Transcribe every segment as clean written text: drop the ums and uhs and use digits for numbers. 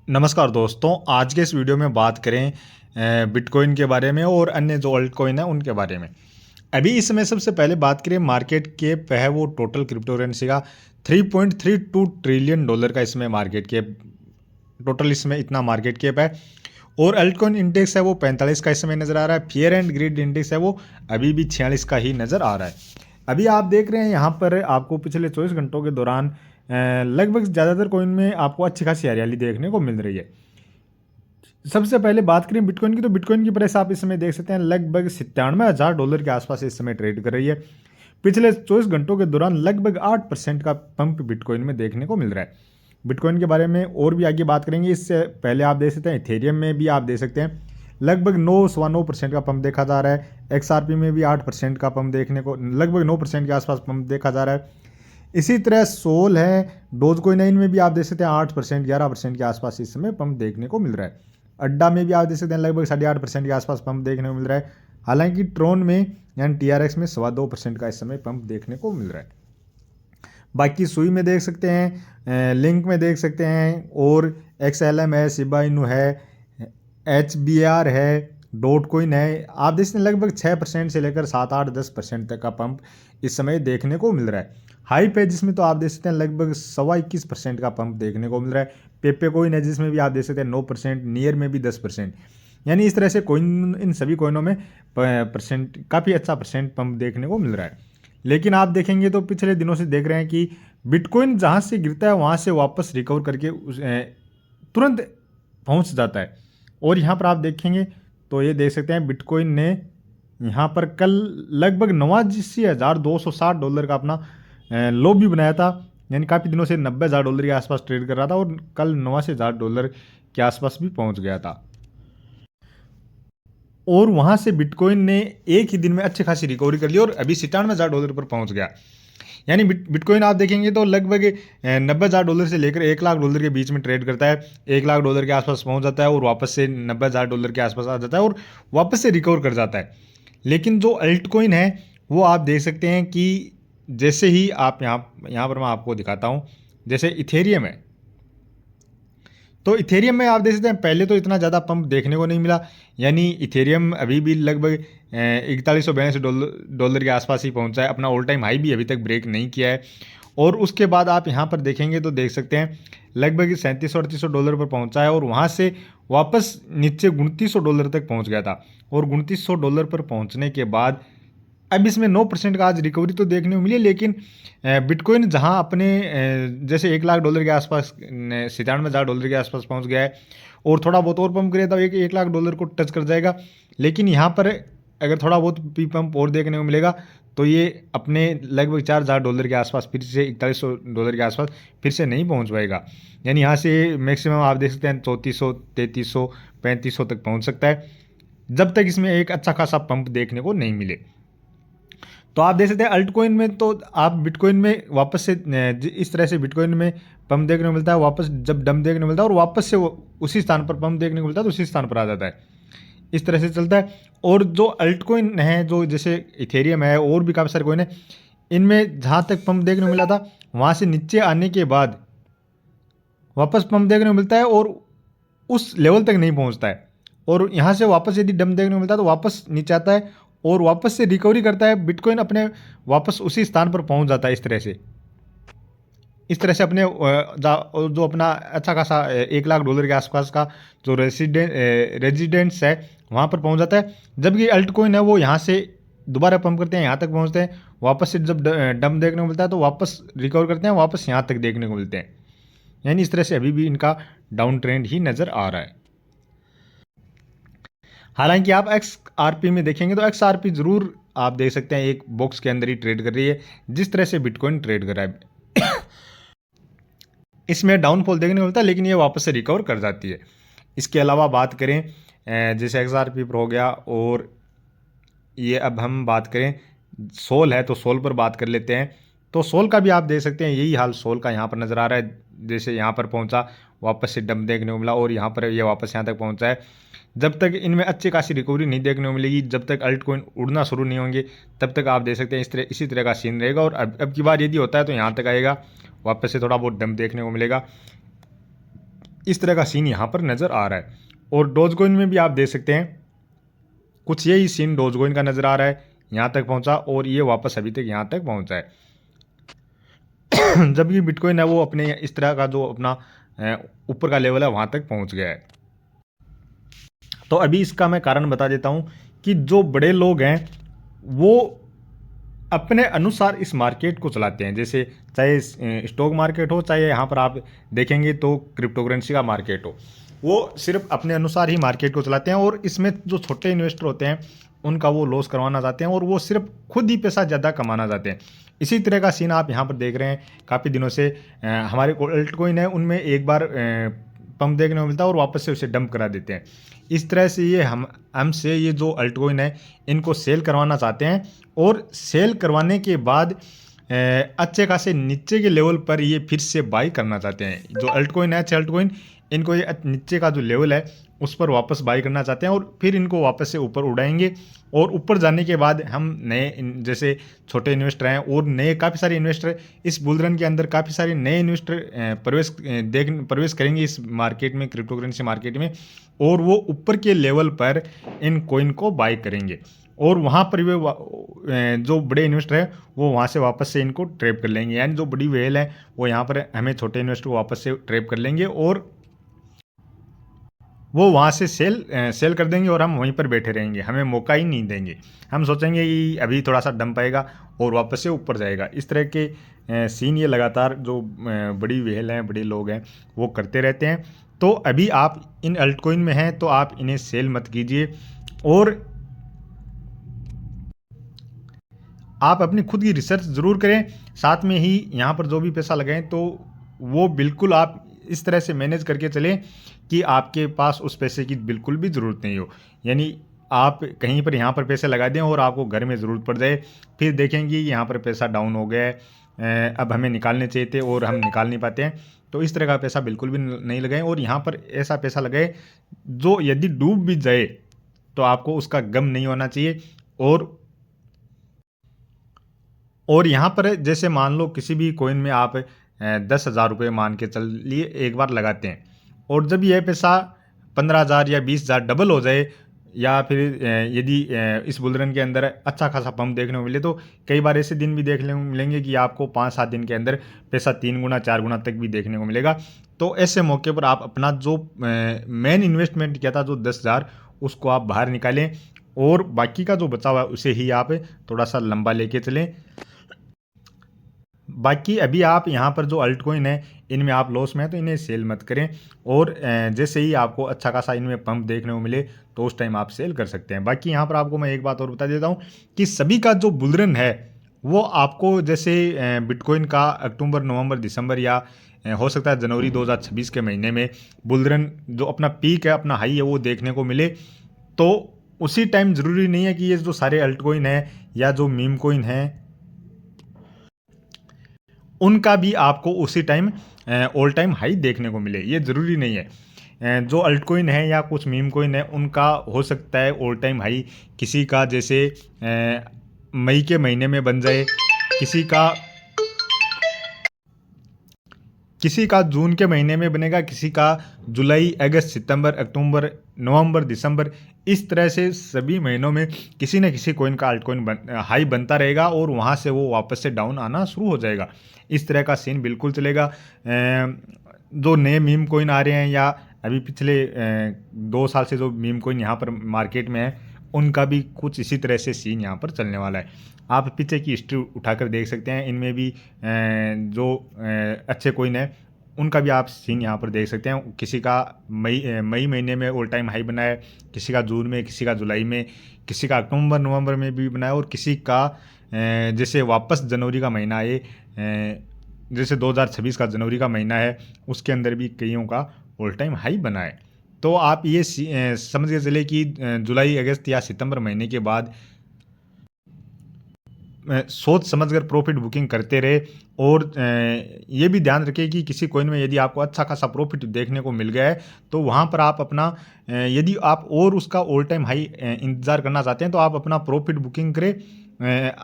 नमस्कार दोस्तों, आज के इस वीडियो में बात करें बिटकॉइन के बारे में और अन्य जो अल्ट कॉइन है उनके बारे में। अभी इस समय सबसे पहले बात करें मार्केट कैप है वो टोटल क्रिप्टो करेंसी का 3.32 ट्रिलियन डॉलर का इसमें मार्केट कैप, टोटल इसमें इतना मार्केट कैप है। और अल्ट कॉइन इंडेक्स है वो 45 का इस समय नज़र आ रहा है। फियर एंड ग्रीड इंडेक्स है वो अभी भी 46 का ही नज़र आ रहा है। अभी आप देख रहे हैं यहाँ पर आपको पिछले 24 घंटों के दौरान लगभग ज़्यादातर कॉइन में आपको अच्छी खासी हरियाली देखने को मिल रही है। सबसे पहले बात करें बिटकॉइन की, तो बिटकॉइन की प्राइस आप इस समय देख सकते हैं लगभग $97,000 के आसपास इस समय ट्रेड कर रही है। पिछले 24 घंटों के दौरान लगभग 8% का पंप बिटकॉइन में देखने को मिल रहा है। बिटकॉइन के बारे में और भी आगे बात करेंगे। इससे पहले आप देख सकते हैं इथेरियम में भी आप देख सकते हैं लगभग 9.9% का पंप देखा जा रहा है। XRP में भी 8% का पंप देखने को, लगभग 9% के आसपास पंप देखा जा रहा है। इसी तरह सोल है, डोज कोइन में भी आप देख सकते हैं 8% 11% के आसपास इस समय पंप देखने को मिल रहा है। अड्डा में भी आप देख सकते हैं लगभग 8.5% के आसपास पंप देखने को मिल रहा है। हालांकि ट्रोन में यानी TRX में 2.25% का इस समय पंप देखने को मिल रहा है। बाकी सुई में देख सकते हैं, लिंक में देख सकते हैं, और XLM है, शिबा इनू है, HBR है, डॉट कोइन है। आप देख सकते हैं लगभग 6% से लेकर 7, 8, 10% तक का पंप इस समय देखने को मिल रहा है। हाइप है जिसमें तो आप देख सकते हैं लगभग 21% का पंप देखने को मिल रहा है। पेपे कोइन है जिसमें भी आप देख सकते हैं 9%, नियर में भी 10%। यानी इस तरह से कोइन, इन सभी कोइनों में परसेंट काफ़ी अच्छा परसेंट पंप देखने को मिल रहा है। लेकिन आप देखेंगे तो पिछले दिनों से देख रहे हैं कि बिटकॉइन जहाँ से गिरता है वहाँ से वापस रिकवर करके तुरंत पहुँच जाता है। और यहाँ पर आप देखेंगे तो ये देख सकते हैं बिटकॉइन ने यहाँ पर कल लगभग $89,260 का अपना लो भी बनाया था। यानी काफ़ी दिनों से $90,000 के आसपास ट्रेड कर रहा था और कल $89,000 के आसपास भी पहुँच गया था। और वहाँ से बिटकॉइन ने एक ही दिन में अच्छी खासी रिकवरी कर ली और अभी $97,000 पर पहुँच गया। यानी बिटकॉइन आप देखेंगे तो लगभग $90,000 से लेकर $1,00,000 के बीच में ट्रेड करता है। $1,00,000 के आसपास पहुंच जाता है और वापस से $90,000 के आसपास आ जाता है और वापस से रिकवर कर जाता है। लेकिन जो अल्ट कॉइन है वो आप देख सकते हैं कि जैसे ही आप यहाँ पर मैं आपको दिखाता हूँ, जैसे इथेरियम है, तो इथेरियम में आप देख सकते हैं पहले तो इतना ज़्यादा पंप देखने को नहीं मिला। यानी इथेरियम अभी भी लगभग $4142 के आसपास ही पहुंचा है। अपना ऑल टाइम हाई भी अभी तक ब्रेक नहीं किया है। और उसके बाद आप यहाँ पर देखेंगे तो देख सकते हैं लगभग $3700-3800 पर पहुंचा है और वहाँ से वापस नीचे $2900 तक पहुँच गया था। और $2900 पर पहुँचने के बाद अब इसमें 9% का आज रिकवरी तो देखने को मिली। लेकिन बिटकॉइन जहां अपने जैसे $1,00,000 के आसपास, $97,000 के आसपास पहुंच गया है और थोड़ा बहुत और पंप करे तो $1,00,000 को टच कर जाएगा। लेकिन यहाँ पर अगर थोड़ा बहुत भी पंप और देखने को मिलेगा तो ये अपने लगभग $4,000 के आसपास फिर से $4100 के आसपास फिर से नहीं पहुँच पाएगा। यानी यहाँ से मैक्सिमम आप देख सकते हैं 3400, 3300, 3500 तक पहुँच सकता है, जब तक इसमें एक अच्छा खासा पंप देखने को नहीं मिले। तो आप देख सकते हैं अल्ट कॉइन में तो आप बिटकॉइन में वापस से इस तरह से बिटकॉइन में पंप देखने को मिलता है, वापस जब डंप देखने को मिलता है और वापस से वो उसी स्थान पर पंप देखने को मिलता है तो उसी स्थान पर आ जाता है। इस तरह से चलता है। और जो अल्ट कॉइन है, जो जैसे इथेरियम है और भी काफ़ी सारे कॉइन है, इनमें जहाँ तक पंप देखने को मिला था वहाँ से नीचे आने के बाद वापस पंप देखने को मिलता है और उस लेवल तक नहीं पहुँचता है। और यहाँ से वापस यदि डंप देखने को मिलता है तो वापस नीचे आता है और वापस से रिकवरी करता है। बिटकॉइन अपने वापस उसी स्थान पर पहुंच जाता है। इस तरह से अपने जो अपना अच्छा खासा $1,00,000 के आसपास का जो रेजिडेंस है वहाँ पर पहुंच जाता है। जबकि अल्ट कॉइन है वो यहाँ से दोबारा पंप करते हैं, यहाँ तक पहुँचते हैं, वापस से जब डंप देखने को मिलता है तो वापस रिकवर करते हैं, वापस यहाँ तक देखने को मिलते हैं। यानी इस तरह से अभी भी इनका डाउन ट्रेंड ही नज़र आ रहा है। हालांकि आप XRP में देखेंगे तो XRP जरूर आप देख सकते हैं एक बॉक्स के अंदर ही ट्रेड कर रही है जिस तरह से बिटकॉइन ट्रेड कर रहा है। इसमें डाउनफॉल देखने को मिलता है लेकिन ये वापस से रिकवर कर जाती है। इसके अलावा बात करें जैसे XRP पर हो गया, और ये अब हम बात करें सोल है तो सोल पर बात कर लेते हैं। तो सोल का भी आप देख सकते हैं यही हाल सोल का यहाँ पर नज़र आ रहा है। जैसे यहाँ पर पहुँचा, वापस से डंप देखने को मिला और यहाँ पर ये वापस यहाँ तक पहुँचा है। जब तक इनमें अच्छी खासी रिकवरी नहीं देखने को मिलेगी, जब तक अल्ट कॉइन उड़ना शुरू नहीं होंगे, तब तक आप देख सकते हैं इसी तरह का सीन रहेगा। और अब की बार यदि होता है तो यहाँ तक आएगा, वापस से थोड़ा बहुत डंप देखने को मिलेगा। इस तरह का सीन यहाँ पर नज़र आ रहा है। और डोजकॉइन में भी आप देख सकते हैं कुछ यही सीन डोजकॉइन का नज़र आ रहा है, यहाँ तक पहुँचा और ये वापस अभी तक यहाँ तक पहुँचा है। जब ये बिटकॉइन है वो अपने इस तरह का जो अपना ऊपर का लेवल है वहाँ तक पहुँच गया है। तो अभी इसका मैं कारण बता देता हूँ कि जो बड़े लोग हैं वो अपने अनुसार इस मार्केट को चलाते हैं। जैसे चाहे स्टॉक मार्केट हो, चाहे यहाँ पर आप देखेंगे तो क्रिप्टो करेंसी का मार्केट हो, वो सिर्फ अपने अनुसार ही मार्केट को चलाते हैं। और इसमें जो छोटे इन्वेस्टर होते हैं उनका वो लॉस करवाना चाहते हैं और वो सिर्फ खुद ही पैसा ज़्यादा कमाना चाहते हैं। इसी तरह का सीन आप यहाँ पर देख रहे हैं काफ़ी दिनों से। हमारे अल्टकॉइन है उनमें एक बार पंप देखने को मिलता है और वापस से उसे डंप करा देते हैं। इस तरह से ये हमसे ये जो अल्टकॉइन है इनको सेल करवाना चाहते हैं और सेल करवाने के बाद अच्छे खासे नीचे के लेवल पर ये फिर से बाई करना चाहते हैं। जो अल्टकॉइन है अल्टकॉइन इनको ये नीचे का जो लेवल है उस पर वापस बाई करना चाहते हैं और फिर इनको वापस से ऊपर उड़ाएंगे। और ऊपर जाने के बाद हम नए जैसे छोटे इन्वेस्टर हैं और नए काफ़ी सारे इन्वेस्टर इस बुल रन के अंदर काफ़ी सारे नए इन्वेस्टर प्रवेश करेंगे इस मार्केट में, क्रिप्टो करेंसी मार्केट में। और वो ऊपर के लेवल पर इन कॉइन को बाई करेंगे और वहाँ पर वे जो बड़े इन्वेस्टर हैं वो वहाँ से वापस से इनको ट्रैप कर लेंगे। यानी जो बड़ी वेल है वो यहाँ पर हमें छोटे इन्वेस्टर को वापस से ट्रैप कर लेंगे और वो वहाँ से सेल कर देंगे और हम वहीं पर बैठे रहेंगे, हमें मौका ही नहीं देंगे। हम सोचेंगे कि अभी थोड़ा सा डंप आएगा और वापस से ऊपर जाएगा। इस तरह के सीन ये लगातार जो बड़ी वेल हैं, बड़े लोग हैं वो करते रहते हैं। तो अभी आप इन अल्टकॉइन में हैं तो आप इन्हें सेल मत कीजिए और आप अपनी खुद की रिसर्च ज़रूर करें। साथ में ही यहाँ पर जो भी पैसा लगाएं तो वो बिल्कुल आप इस तरह से मैनेज करके चलें कि आपके पास उस पैसे की बिल्कुल भी ज़रूरत नहीं हो। यानी आप कहीं पर यहाँ पर पैसे लगा दें और आपको घर में ज़रूरत पड़ जाए, फिर देखेंगे यहाँ पर पैसा डाउन हो गया है, अब हमें निकालने चाहिए थे और हम निकाल नहीं पाते हैं। तो इस तरह का पैसा बिल्कुल भी नहीं लगाएं और यहाँ पर ऐसा पैसा लगाए जो यदि डूब भी जाए तो आपको उसका गम नहीं होना चाहिए। और यहाँ पर जैसे मान लो किसी भी कॉइन में आप 10,000 रुपये मान के चलिए एक बार लगाते हैं और जब यह पैसा 15,000 या 20,000 डबल हो जाए या फिर यदि इस बुल रन के अंदर अच्छा खासा पंप देखने को मिले तो कई बार ऐसे दिन भी देखने को मिलेंगे कि आपको 5-7 दिन के अंदर पैसा 3 गुना 4 गुना तक भी देखने को मिलेगा। तो ऐसे मौके पर आप अपना जो मेन इन्वेस्टमेंट किया था जो 10,000 उसको आप बाहर निकालें और बाकी का जो बचा हुआ है उसे ही आप थोड़ा सा लंबा लेके चलें। बाकी अभी आप यहाँ पर जो अल्टकॉइन है इनमें आप लॉस में है तो इन्हें सेल मत करें और जैसे ही आपको अच्छा खासा इनमें पंप देखने को मिले तो उस टाइम आप सेल कर सकते हैं। बाकी यहाँ पर आपको मैं एक बात और बता देता हूँ कि सभी का जो बुल रन है वो आपको जैसे बिटकॉइन का अक्टूबर नवंबर दिसंबर या हो सकता है जनवरी 2026 के महीने में बुल रन जो अपना पीक है अपना हाई है वो देखने को मिले। तो उसी टाइम ज़रूरी नहीं है कि ये जो सारे अल्टकॉइन है या जो मीम कॉइन है उनका भी आपको उसी टाइम ऑल टाइम हाई देखने को मिले, ये ज़रूरी नहीं है। जो अल्टकॉइन है या कुछ मीम कॉइन है उनका हो सकता है ऑल टाइम हाई किसी का जैसे मई के महीने में बन जाए, किसी का जून के महीने में बनेगा, किसी का जुलाई अगस्त सितंबर अक्टूबर नवंबर दिसंबर, इस तरह से सभी महीनों में किसी न किसी कॉइन का अल्टकॉइन हाई बनता रहेगा और वहाँ से वो वापस से डाउन आना शुरू हो जाएगा। इस तरह का सीन बिल्कुल चलेगा। जो नए मीम कॉइन आ रहे हैं या अभी पिछले 2 साल से जो मीम कॉइन यहाँ पर मार्केट में है उनका भी कुछ इसी तरह से सीन यहाँ पर चलने वाला है। आप पीछे की हिस्ट्री उठाकर देख सकते हैं, इनमें भी जो अच्छे कॉइन है उनका भी आप सीन यहाँ पर देख सकते हैं। किसी का मई महीने में ऑल टाइम हाई बना है, किसी का जून में, किसी का जुलाई में, किसी का अक्टूबर नवंबर में भी बनाया और किसी का जैसे वापस जनवरी का महीना है, जैसे 2026 का जनवरी का महीना है उसके अंदर भी कईयों का ऑल टाइम हाई बना है। तो आप ये समझ के चले कि जुलाई अगस्त या सितंबर महीने के बाद सोच समझकर प्रॉफिट बुकिंग करते रहे। और ये भी ध्यान रखें कि किसी कॉइन में यदि आपको अच्छा खासा प्रॉफिट देखने को मिल गया है तो वहाँ पर आप अपना यदि आप और उसका ऑल टाइम हाई इंतज़ार करना चाहते हैं तो आप अपना प्रॉफिट बुकिंग करें,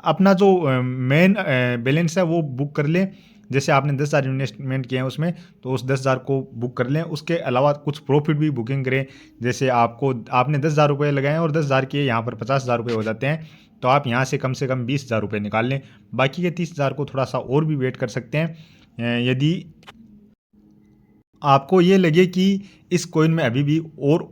अपना जो मेन बैलेंस है वो बुक कर लें जैसे आपने 10,000 इन्वेस्टमेंट किए हैं उसमें, तो उस 10,000 को बुक कर लें। उसके अलावा कुछ प्रॉफिट भी बुकिंग करें। जैसे आपने 10,000 रुपये लगाए हैं और 10,000 के यहाँ पर 50,000 रुपये हो जाते हैं, तो आप यहाँ से कम 20,000 रुपये निकाल लें। बाकी के 30,000 को थोड़ा सा और भी वेट कर सकते हैं। यदि आपको ये लगे कि इस कॉइन में अभी भी और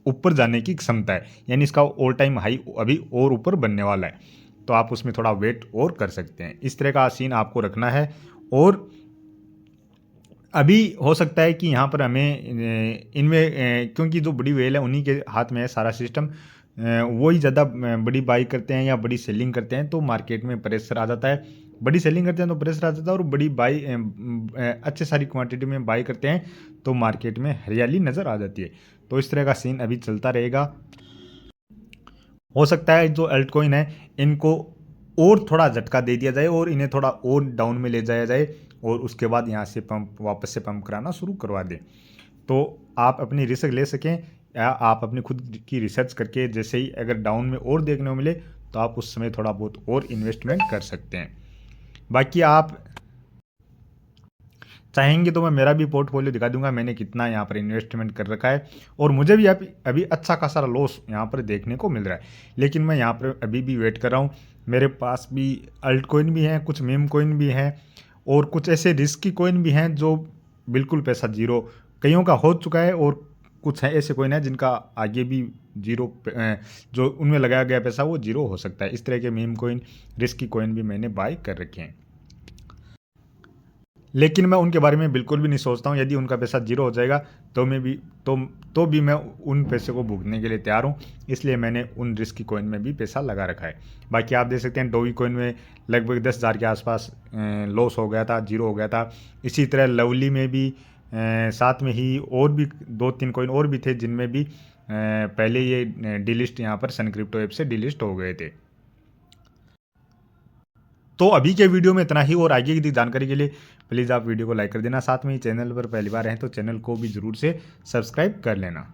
ऊपर जाने की क्षमता है, यानी इसका ऑल टाइम हाई अभी और ऊपर बनने वाला है, तो आप उसमें थोड़ा वेट और कर सकते हैं। इस तरह का सीन आपको रखना है। और अभी हो सकता है कि यहाँ पर हमें इनमें क्योंकि जो बड़ी वेल है उन्हीं के हाथ में है सारा सिस्टम, वही ज़्यादा बड़ी बाई करते हैं या बड़ी सेलिंग करते हैं, तो मार्केट में प्रेशर आ जाता है। बड़ी सेलिंग करते हैं तो प्रेशर आ जाता है, और बड़ी बाई अच्छे सारी क्वांटिटी में बाई करते हैं तो मार्केट में हरियाली नज़र आ जाती है। तो इस तरह का सीन अभी चलता रहेगा। हो सकता है जो अल्ट कॉइन है इनको और थोड़ा झटका दे दिया जाए और इन्हें थोड़ा और डाउन में ले जाया जाए, और उसके बाद यहाँ से वापस से पंप कराना शुरू करवा दें, तो आप अपनी रिस्क ले सकें, या आप अपनी खुद की रिसर्च करके जैसे ही अगर डाउन में और देखने को मिले तो आप उस समय थोड़ा बहुत और इन्वेस्टमेंट कर सकते हैं। बाकी आप चाहेंगे तो मैं मेरा भी पोर्टफोलियो दिखा दूंगा, मैंने कितना यहाँ पर इन्वेस्टमेंट कर रखा है, और मुझे भी अभी अच्छा खासा लॉस यहाँ पर देखने को मिल रहा है। लेकिन मैं यहाँ पर अभी भी वेट कर रहा हूँ। मेरे पास भी अल्ट कॉइन भी हैं, कुछ मेम कॉइन भी हैं, और कुछ ऐसे रिस्की कॉइन भी हैं जो बिल्कुल पैसा जीरो, कईयों का हो चुका है, और कुछ है ऐसे कॉइन है जिनका आगे भी जीरो, जो उनमें लगाया गया पैसा वो जीरो हो सकता है। इस तरह के मेम कॉइन, रिस्की कॉइन भी मैंने बाय कर रखे हैं, लेकिन मैं उनके बारे में बिल्कुल भी नहीं सोचता हूँ। यदि उनका पैसा जीरो हो जाएगा तो मैं भी तो भी मैं उन पैसे को भुगतने के लिए तैयार हूँ, इसलिए मैंने उन रिस्की कॉइन में भी पैसा लगा रखा है। बाकी आप देख सकते हैं डोगी कॉइन में लगभग 10,000 के आसपास लॉस हो गया था, जीरो हो गया था। इसी तरह लवली में भी साथ में ही और भी 2-3 कॉइन और भी थे जिनमें भी पहले ये डिलिस्ट यहाँ पर सन क्रिप्टो ऐप से डिलिस्ट हो गए थे। तो अभी के वीडियो में इतना ही, और आगे की जानकारी के लिए प्लीज़ आप वीडियो को लाइक कर देना। साथ में ही चैनल पर पहली बार हैं तो चैनल को भी ज़रूर से सब्सक्राइब कर लेना।